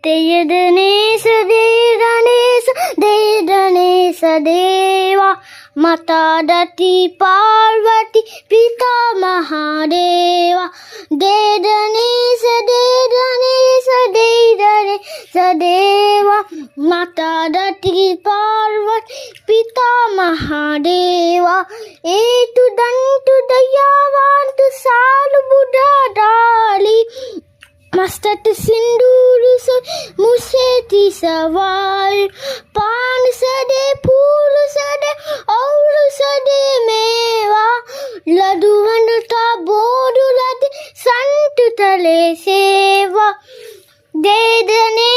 तेयदनेश देदनेश देदनेश देवा माता दति पार्वती पिता महादेवा देदनेश देदनेश देदनेश देवा माता दति पार्वती पिता महादेवा एतु दंतु दयावांतु साल बुढ़ा डाली मस्तक सिंदूर से मुसेती सवार पान सदे फूल सदे और सदे मेवा लड्डू वंडता बोधु लद संत तले सेवा दे दने